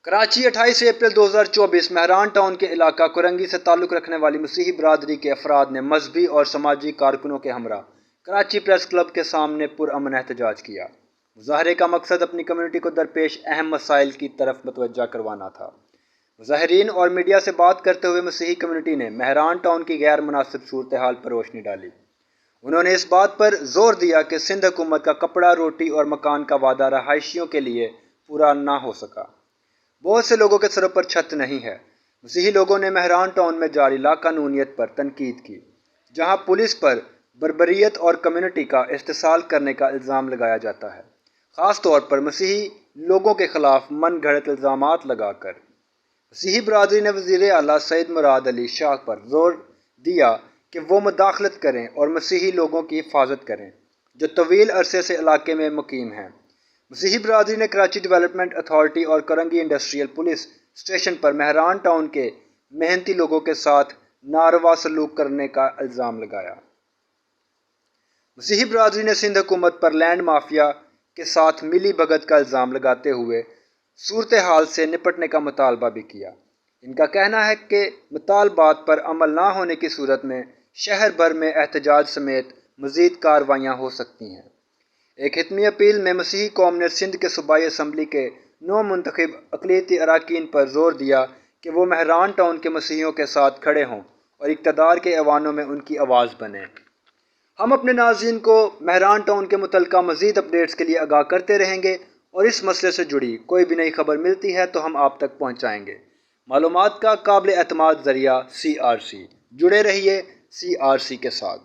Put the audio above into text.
Karachi 28 April 2024 Mehran town کے علاقہ کرنگی سے تعلق رکھنے والی مسیحی برادری کے افراد نے مذہبی اور سماجی کارکنوں کے ہمراہ کراچی پریس کلب کے سامنے پرامن احتجاج کیا۔ مظاہرے کا مقصد اپنی کمیونٹی کو درپیش اہم مسائل کی طرف متوجہ کروانا تھا۔ مظاہرین اور میڈیا سے بات کرتے ہوئے مسیحی کمیونٹی نے مہران ٹاؤن کی غیر مناسب صورتحال پر روشنی ڈالی۔ انہوں نے اس بات پر زور دیا کہ سندھ حکومت کا کپڑا، روٹی اور مکان کا وعدہ رہائشیوں کے لیے پورا نہ ہو سکا۔ بہت سے لوگوں کے سروں پر چھت نہیں ہے۔ مسیحی لوگوں نے مہران ٹاؤن میں جاری لاقانونیت پر تنقید کی، جہاں پولیس پر بربریت اور کمیونٹی کا استحصال کرنے کا الزام لگایا جاتا ہے، خاص طور پر مسیحی لوگوں کے خلاف من گھڑت الزامات لگا کر۔ مسیحی برادری نے وزیر اعلیٰ سید مراد علی شاہ پر زور دیا کہ وہ مداخلت کریں اور مسیحی لوگوں کی حفاظت کریں جو طویل عرصے سے علاقے میں مقیم ہیں۔ مسیحی برادری نے کراچی ڈیولپمنٹ اتھارٹی اور کرنگی انڈسٹریل پولیس اسٹیشن پر مہران ٹاؤن کے محنتی لوگوں کے ساتھ ناروا سلوک کرنے کا الزام لگایا۔ مسیحی برادری نے سندھ حکومت پر لینڈ مافیا کے ساتھ ملی بھگت کا الزام لگاتے ہوئے صورتحال سے نپٹنے کا مطالبہ بھی کیا۔ ان کا کہنا ہے کہ مطالبات پر عمل نہ ہونے کی صورت میں شہر بھر میں احتجاج سمیت مزید کارروائیاں ہو سکتی ہیں۔ ایک حتمی اپیل میں مسیحی قوم نے سندھ کے صوبائی اسمبلی کے نو منتخب اقلیتی اراکین پر زور دیا کہ وہ مہران ٹاؤن کے مسیحیوں کے ساتھ کھڑے ہوں اور اقتدار کے ایوانوں میں ان کی آواز بنیں۔ ہم اپنے ناظرین کو مہران ٹاؤن کے متعلقہ مزید اپڈیٹس کے لیے آگاہ کرتے رہیں گے اور اس مسئلے سے جڑی کوئی بھی نئی خبر ملتی ہے تو ہم آپ تک پہنچائیں گے۔ معلومات کا قابل اعتماد ذریعہ CRC۔ جڑے رہیے CRC کے ساتھ۔